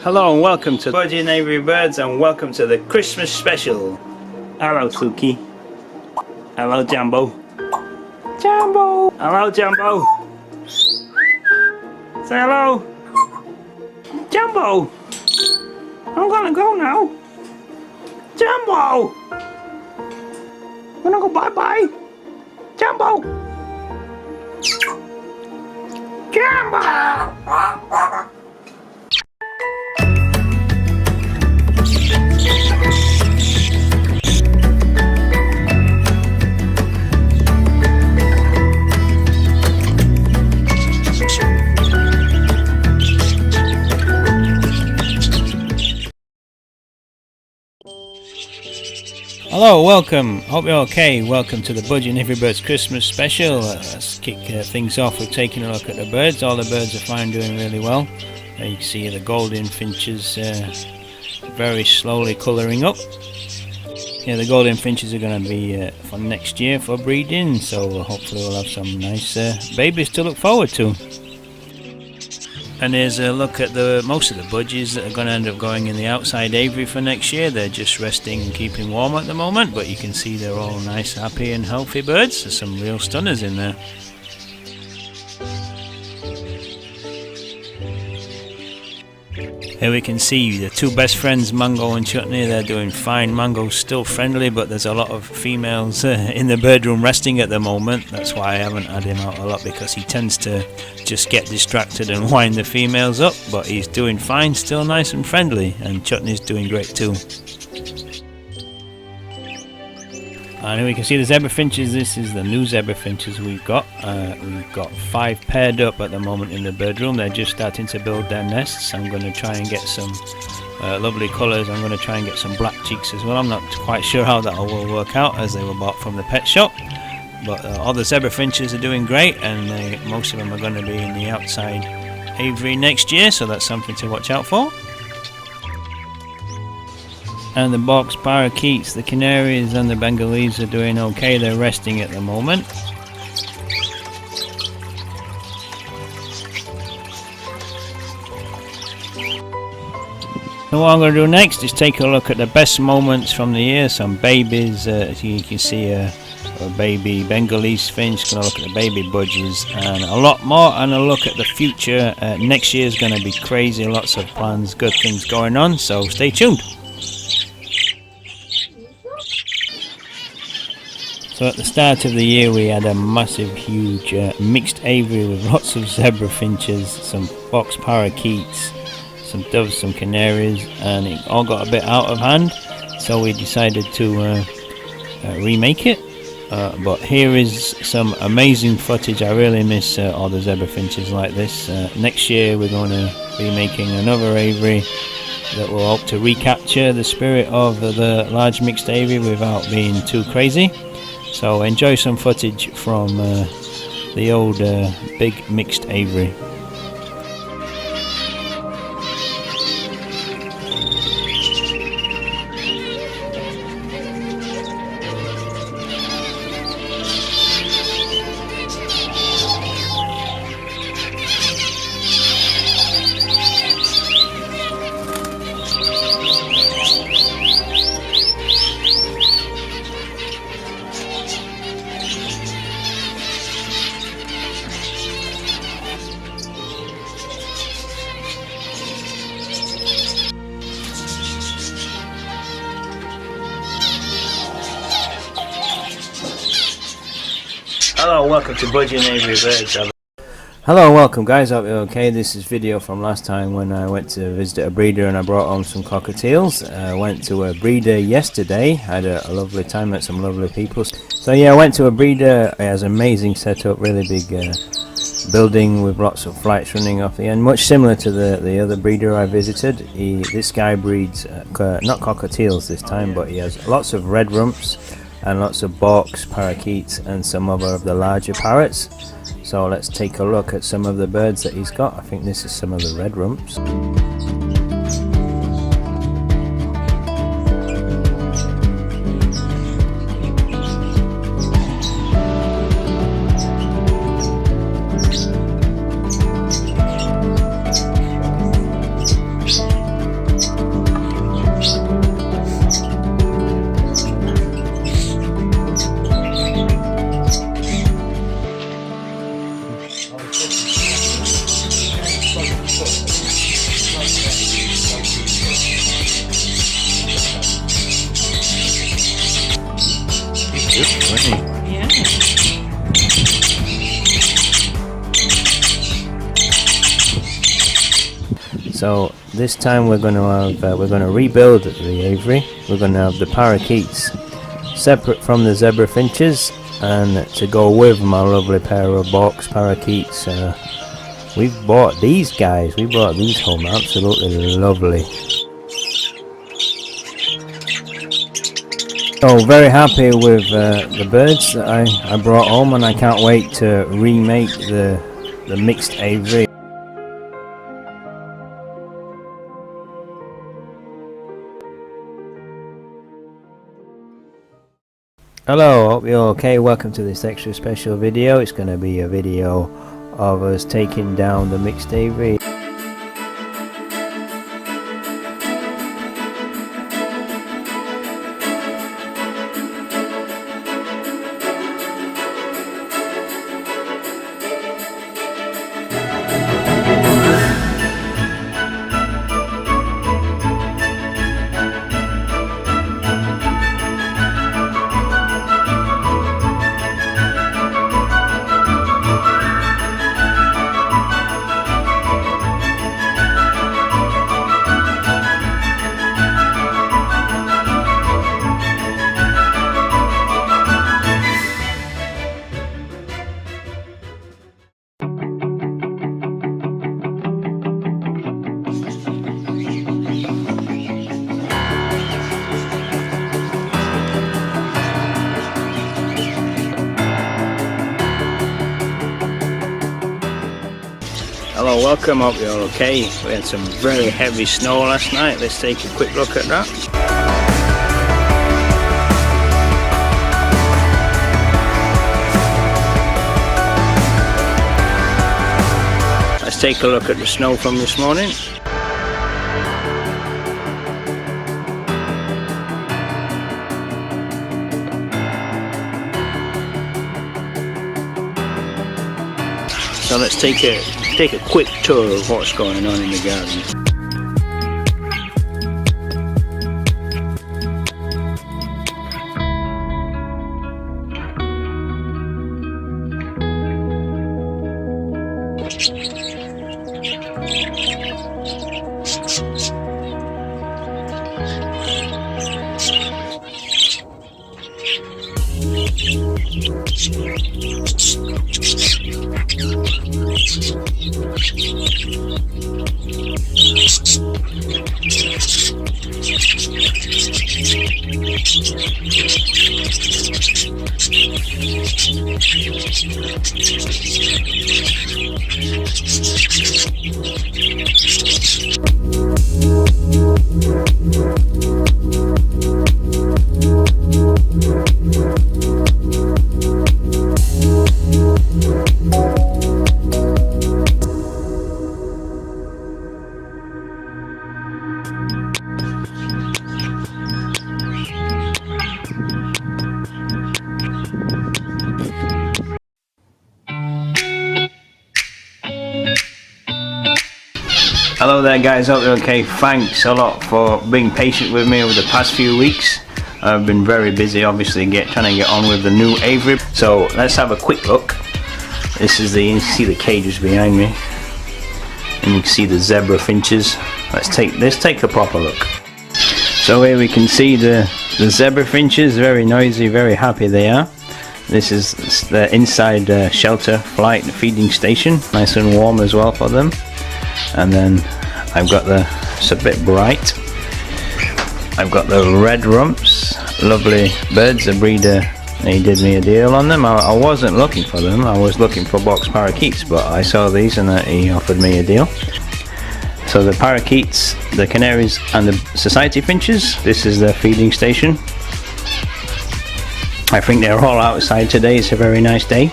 Hello and welcome to Budgie and Aviary Birds, and welcome to the Christmas special. Hello Suki. Hello Jambo. Jambo. Hello Jambo. Say hello. Jambo. I'm gonna go now. Jambo. I'm gonna go bye bye. Jambo. Jambo. Hello, welcome. Hope you're okay. Welcome to the Budgie and Aviary Birds Christmas special. Let's kick things off with taking a look at the birds. All the birds are fine, doing really well. You can see the golden finches very slowly colouring up. Yeah, the golden finches are going to be for next year for breeding, so hopefully we'll have some nice babies to look forward to. And here's a look at most of the budgies that are going to end up going in the outside aviary for next year. They're just resting and keeping warm at the moment, but you can see they're all nice, happy and healthy birds. There's some real stunners in there. Here we can see the two best friends, Mango and Chutney. They're doing fine. Mango's still friendly, but there's a lot of females in the bird room resting at the moment. That's why I haven't had him out a lot, because he tends to just get distracted and wind the females up. But he's doing fine, still nice and friendly, and Chutney's doing great too. And here we can see the zebra finches. This is the new zebra finches we've got. We've got 5 paired up at the moment in the bird room. They're just starting to build their nests. I'm going to try and get some lovely colours. I'm going to try and get some black cheeks as well. I'm not quite sure how that will work out, as they were bought from the pet shop. But all the zebra finches are doing great, and most of them are going to be in the outside aviary next year, so that's something to watch out for. And the box parakeets, the canaries and the Bengalese are doing okay. They're resting at the moment. So what I'm going to do next is take a look at the best moments from the year. Some babies, you can see a baby Bengalese finch, going to look at the baby budgies and a lot more, and a look at the future. Next year is going to be crazy, lots of plans, good things going on, so stay tuned. So at the start of the year we had a massive, huge mixed aviary with lots of zebra finches, some box parakeets, some doves, some canaries, and it all got a bit out of hand, so we decided to remake it. But here is some amazing footage. I really miss all the zebra finches like this. Next year we're going to be making another aviary that will hope to recapture the spirit of the large mixed aviary without being too crazy. So enjoy some footage from the old big mixed aviary. Hello, welcome to Budgie and Aviary Birds. Hello and welcome guys, hope you're okay. This is video from last time when I went to visit a breeder and I brought home some cockatiels. I went to a breeder yesterday, had a lovely time, met some lovely people. So yeah, I went to a breeder. It has an amazing setup, really big building with lots of flights running off the end, much similar to the other breeder I visited. This guy breeds not cockatiels this time, but he has lots of red rumps and lots of box parakeets and some other of the larger parrots. So let's take a look at some of the birds that he's got. I think this is some of the red rumps. So this time we're going to rebuild the aviary. We're going to have the parakeets separate from the zebra finches, and to go with my lovely pair of box parakeets, we've bought these guys. We brought these home, absolutely lovely. So very happy with the birds that I brought home, and I can't wait to remake the mixed aviary. Hello, hope you're okay. Welcome to this extra special video. It's going to be a video of us taking down the mixed aviary. Hello, welcome, hope you're okay. We had some very heavy snow last night. Let's take a quick look at that. Let's take a look at the snow from this morning. So let's take a quick tour of what's going on in the garden. Hello there guys, hope you're okay. Thanks a lot for being patient with me over the past few weeks. I've been very busy, obviously trying to get on with the new aviary. So let's have a quick look. This is you can see the cages behind me, and you can see the zebra finches. Let's take a proper look. So here we can see the zebra finches, very noisy, very happy they are. This is the inside shelter flight feeding station, nice and warm as well for them. And then I've got it's a bit bright. I've got the red rumps, lovely birds. The breeder, he did me a deal on them. I wasn't looking for them, I was looking for box parakeets, but I saw these and he offered me a deal. So the parakeets, the canaries and the society finches, this is their feeding station. I think they're all outside today, it's a very nice day.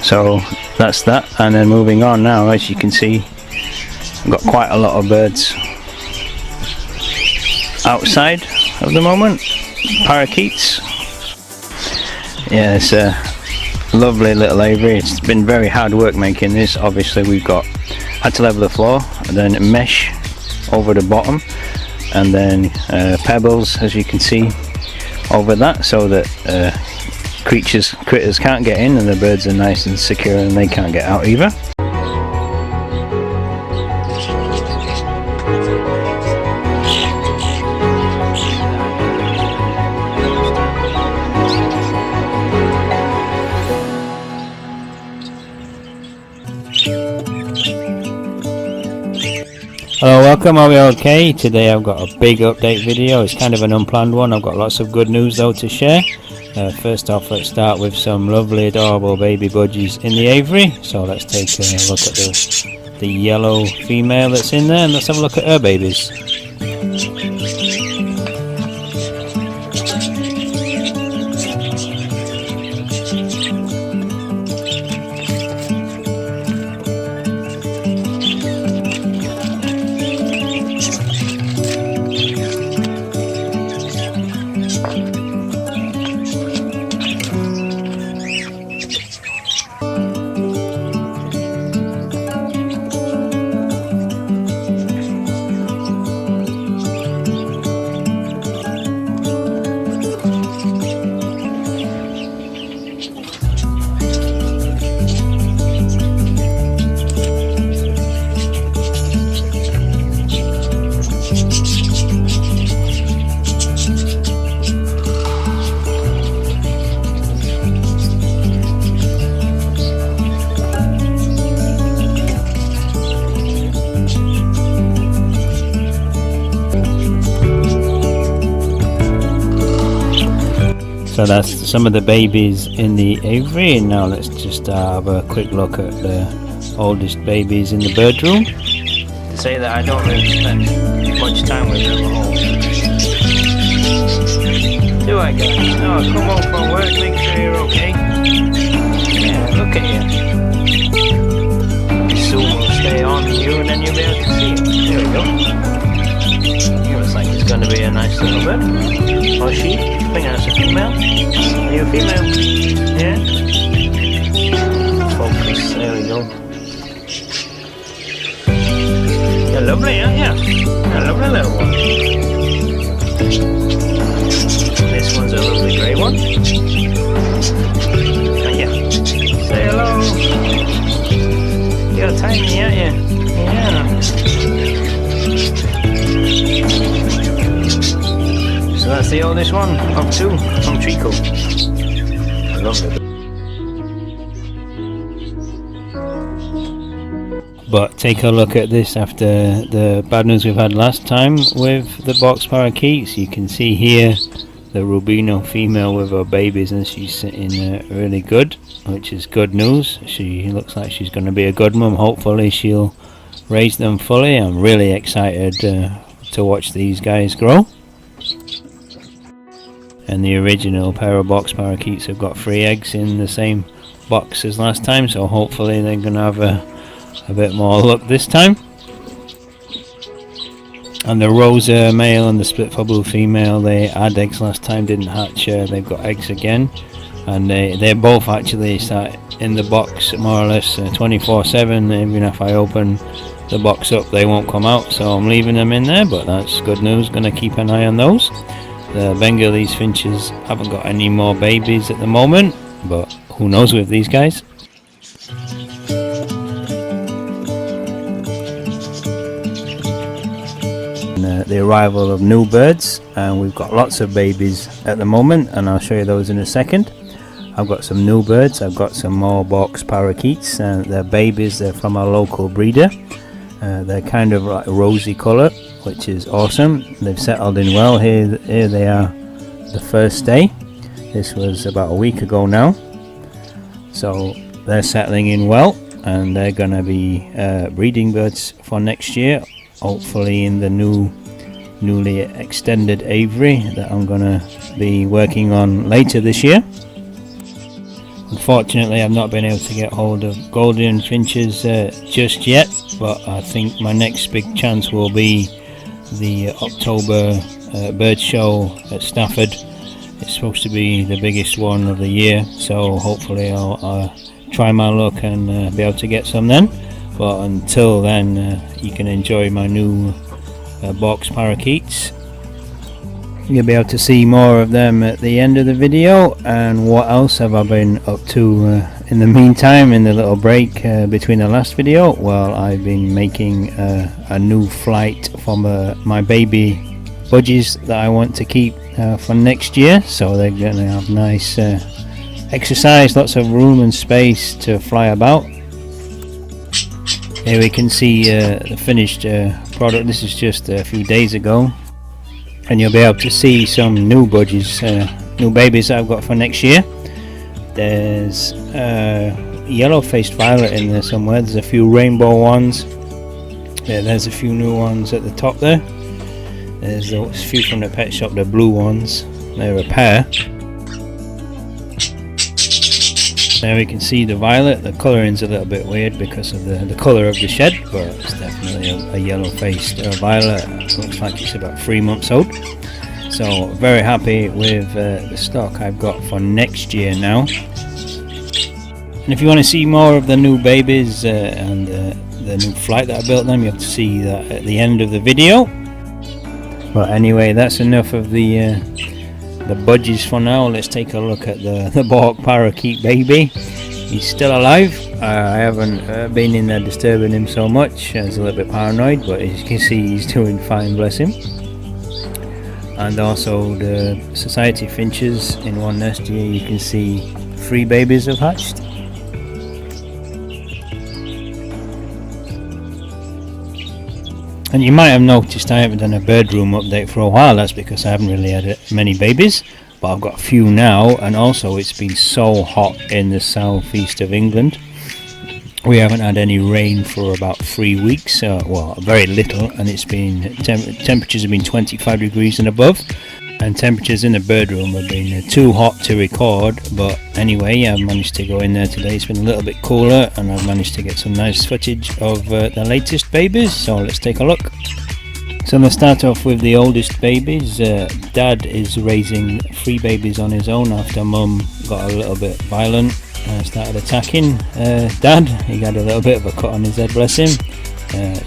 So that's that, and then moving on now, as you can see, I've got quite a lot of birds outside at the moment, parakeets. Yeah, it's a lovely little aviary. It's been very hard work making this. Obviously we've had to level the floor and then mesh over the bottom, and then pebbles, as you can see, over that, so that critters can't get in and the birds are nice and secure and they can't get out either. welcome, are we okay? Today I've got a big update video. It's kind of an unplanned one. I've got lots of good news though to share. First off, let's start with some lovely adorable baby budgies in the aviary. So let's take a look at the yellow female that's in there, and let's have a look at her babies. So that's some of the babies in the aviary, and now let's just have a quick look at the oldest babies in the bird room. To say that I don't really spend much time with them at all. Do I, guys? No, come home from work, make sure you're okay. Yeah, look at you. Soon will stay on you and then you'll be able to see it. There we go. Looks like it's going to be a nice little bird. Or she? I think that's a female. Are you a female? Yeah? Focus, there we go. You're lovely, aren't you? You're a lovely little one. This one's a lovely grey one. And yeah. Say hello. You're tiny, aren't you? Yeah. So that's the oldest one of two from Trico. I love it. But take a look at this after the bad news we've had last time with the box parakeets. You can see here the Rubino female with her babies, and she's sitting really good, which is good news. She looks like she's going to be a good mum. Hopefully she'll raise them fully. I'm really excited to watch these guys grow. And the original pair of box parakeets have got 3 eggs in the same box as last time, so hopefully they're going to have a bit more luck this time. And the Rosa male and the split for blue female, they had eggs last time, didn't hatch. They've got eggs again, and they both actually start in the box more or less 24/7. Even if I open the box up, they won't come out, so I'm leaving them in there, but that's good news. Going to keep an eye on those. The Bengalese finches haven't got any more babies at the moment, but who knows with these guys. And, the arrival of new birds, and we've got lots of babies at the moment, and I'll show you those in a second. I've got some new birds. I've got some more box parakeets, and they're babies. They're from a local breeder. They're kind of like rosy colour, which is awesome. They've settled in well. Here they are the first day. This was about a week ago now, so they're settling in well, and they're gonna be breeding birds for next year, hopefully in the newly extended aviary that I'm gonna be working on later this year. Unfortunately, I've not been able to get hold of golden finches just yet, but I think my next big chance will be the October bird show at Stafford. It's supposed to be the biggest one of the year, so hopefully I'll try my luck and be able to get some then. But until then, you can enjoy my new box parakeets. You'll be able to see more of them at the end of the video. And what else have I been up to in the meantime, in the little break between the last video? Well, I've been making a new flight for my baby budgies that I want to keep for next year, so they're going to have nice exercise, lots of room and space to fly about. Here we can see the finished product. This is just a few days ago, and you'll be able to see some new budgies, new babies that I've got for next year. There's yellow-faced violet in there somewhere. There's a few rainbow ones. There's a few new ones at the top there. There's a few from the pet shop, the blue ones. They're a pair. There we can see the violet. The colouring's a little bit weird because of the colour of the shed, but it's definitely a yellow-faced violet. It looks like it's about 3 months old. So very happy with the stock I've got for next year now. And if you want to see more of the new babies and the new flight that I built them, you have to see that at the end of the video. But anyway, that's enough of the budgies for now. Let's take a look at the Bork parakeet baby. He's still alive. I haven't been in there disturbing him so much. I was a little bit paranoid, but as you can see, he's doing fine, bless him. And also the society finches in one nest here. You can see 3 babies have hatched. And you might have noticed I haven't done a bird room update for a while. That's because I haven't really had many babies, but I've got a few now. And also it's been so hot in the southeast of England. We haven't had any rain for about 3 weeks, well, very little, and it's been temperatures have been 25 degrees and above, and temperatures in the bird room have been too hot to record. But anyway, I've managed to go in there today. It's been a little bit cooler, and I've managed to get some nice footage of the latest babies, so let's take a look. So let's start off with the oldest babies. Dad is raising 3 babies on his own after Mum got a little bit violent and started attacking Dad. He had a little bit of a cut on his head, bless him.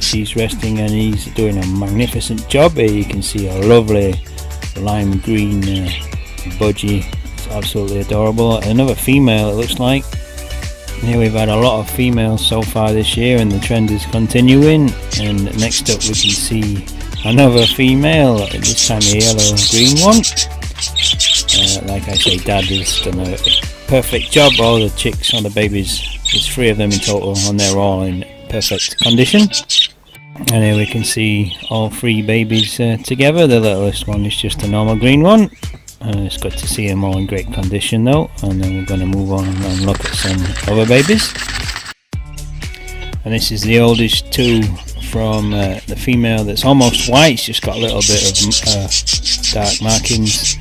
She's resting and he's doing a magnificent job. Here you can see a lovely lime green budgie. It's absolutely adorable. Another female, it looks like. Here we've had a lot of females so far this year, and the trend is continuing. And next up we can see another female, this time a yellow green one. Like I say, Dad has done a perfect job. All the chicks, all the babies, there's 3 of them in total, and they're all in perfect condition. And here we can see all 3 babies together. The littlest one is just a normal green one. It's good to see them all in great condition though. And then we're going to move on and look at some other babies. And this is the oldest 2 from the female that's almost white. It's just got a little bit of dark markings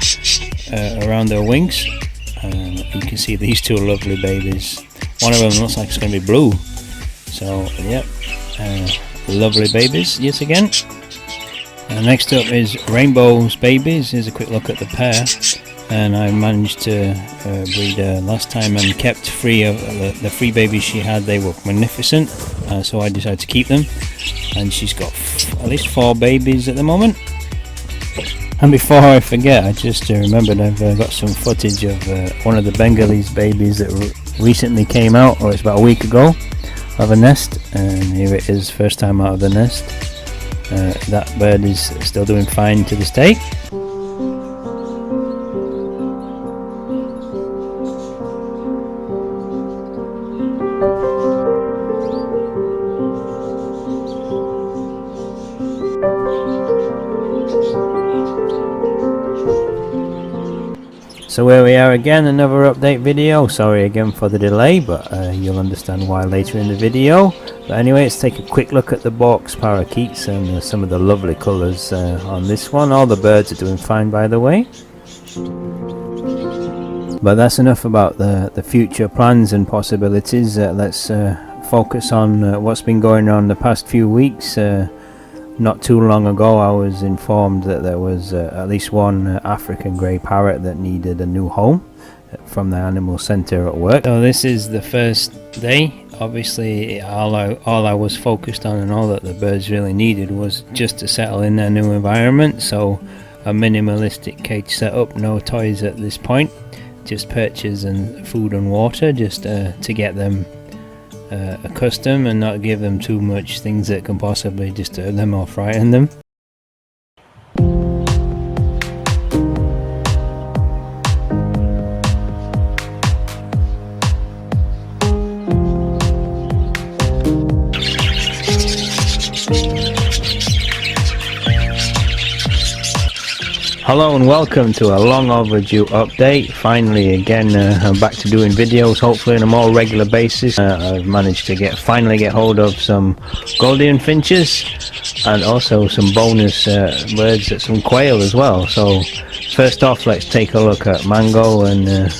around their wings. You can see these 2 lovely babies. One of them looks like it's going to be blue. So yep. Lovely babies yet again. Next up is Rainbow's babies. Here's a quick look at the pair, and I managed to breed last time and kept 3 of the 3 babies she had. They were magnificent, so I decided to keep them, and she's got at least 4 babies at the moment. And before I forget, I just remembered I've got some footage of one of the Bengalese babies that recently came out, or it's about a week ago, of a nest, and here it is, first time out of the nest. That bird is still doing fine to this day. So here we are again, another update video. Sorry again for the delay, but you'll understand why later in the video. But anyway, let's take a quick look at the Bork's parakeets and some of the lovely colours on this one. All the birds are doing fine, by the way. But that's enough about the future plans and possibilities. Let's focus on what's been going on the past few weeks. Not too long ago I was informed that there was at least one African grey parrot that needed a new home from the animal centre at work. So this is the first day. Obviously all I was focused on and all that the birds really needed was just to settle in their new environment. So a minimalistic cage setup, no toys at this point, just perches and food and water, just to get them accustomed and not give them too much things that can possibly disturb them or frighten them. Hello and welcome to a long overdue update. Finally again, I'm back to doing videos, hopefully on a more regular basis. I've managed to finally get hold of some Goldien finches and also some bonus birds, some quail as well. So first off, let's take a look at Mango and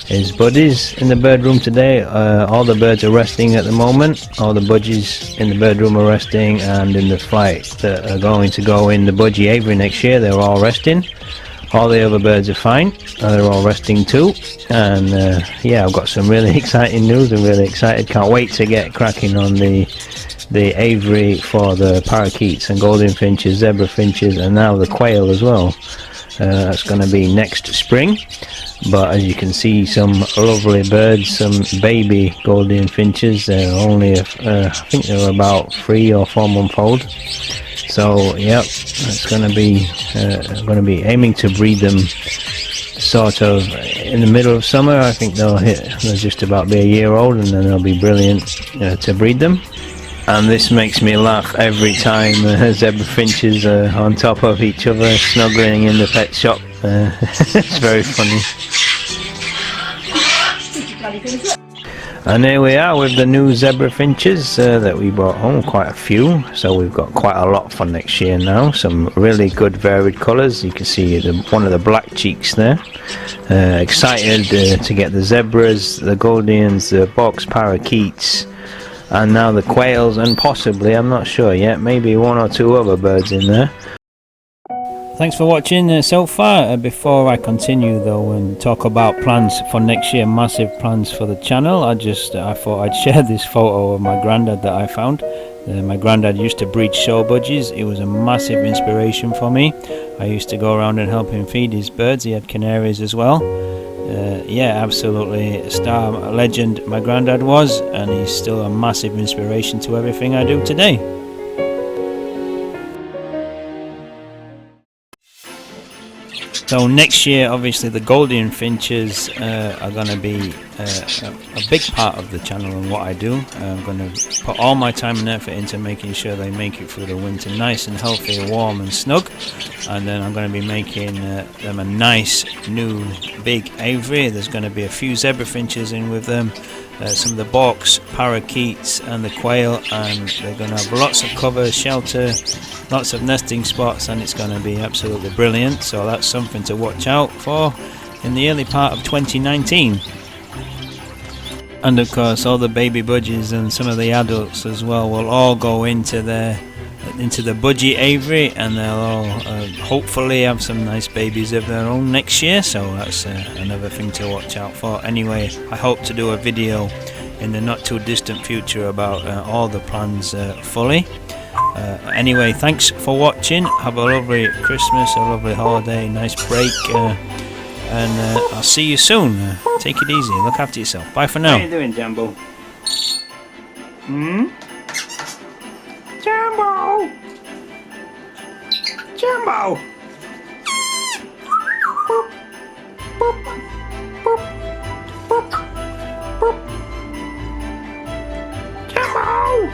his buddies in the bird room today. All the birds are resting at the moment. All the budgies in the bird room are resting, and in the flight that are going to go in the Budgie Aviary next year, they're all resting. All the other birds are fine, they're all resting too. And yeah, I've got some really exciting news. I'm really excited, can't wait to get cracking on the aviary for the parakeets and golden finches, zebra finches, and now the quail as well. That's going to be next spring. But as you can see, some lovely birds, some baby golden finches. They're only, I think they're about 3 or 4 months old. So yep, it's going to be aiming to breed them sort of in the middle of summer. I think they'll just about be a year old, and then they'll be brilliant to breed them. And this makes me laugh every time zebra finches are on top of each other, snuggling in the pet shop. It's very funny. And here we are with the new zebra finches that we brought home, quite a few. So we've got quite a lot for next year now. Some really good varied colours. You can see one of the black cheeks there. Excited to get the zebras, the Goldiens, the box parakeets, and now the quails, and possibly, I'm not sure yet, maybe 1 or 2 other birds in there. Thanks for watching so far. Before I continue though and talk about plans for next year, massive plans for the channel, I thought I'd share this photo of my granddad that I found. My granddad used to breed show budgies. It was a massive inspiration for me. I used to go around and help him feed his birds. He had canaries as well. Yeah, absolutely a star, a legend my granddad was, and he's still a massive inspiration to everything I do today. So next year, obviously, the Goldien finches are going to be a big part of the channel and what I do. I'm going to put all my time and effort into making sure they make it through the winter nice and healthy, warm and snug. And then I'm going to be making them a nice new big aviary. There's going to be a few zebra finches in with them, some of the box, parakeets and the quail, and they're going to have lots of cover, shelter, lots of nesting spots, and it's going to be absolutely brilliant. So that's something to watch out for in the early part of 2019. And of course all the baby budgies and some of the adults as well will all go into the Budgie Aviary, and they'll all hopefully have some nice babies of their own next year. So that's another thing to watch out for. Anyway, I hope to do a video in the not too distant future about all the plans fully. Anyway, thanks for watching. Have a lovely Christmas, a lovely holiday, nice break, and I'll see you soon. Take it easy, look after yourself. Bye for now. How you doing, Jambo? Jambo! Jambo! Boop, boop, boop, boop, boop. Jambo!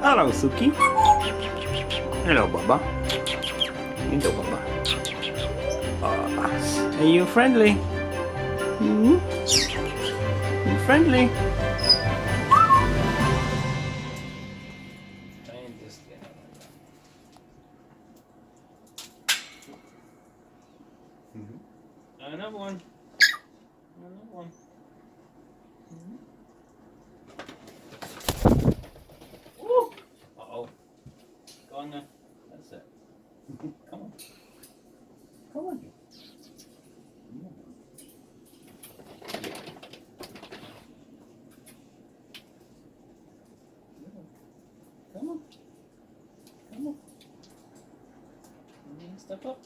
Hello, Suki. Hello, Baba. Hello, Baba. Are you friendly? You friendly? Another one. Another one. Uh-oh. Go on there. That's it. Come on. Come on. Come on. Come on. Step up.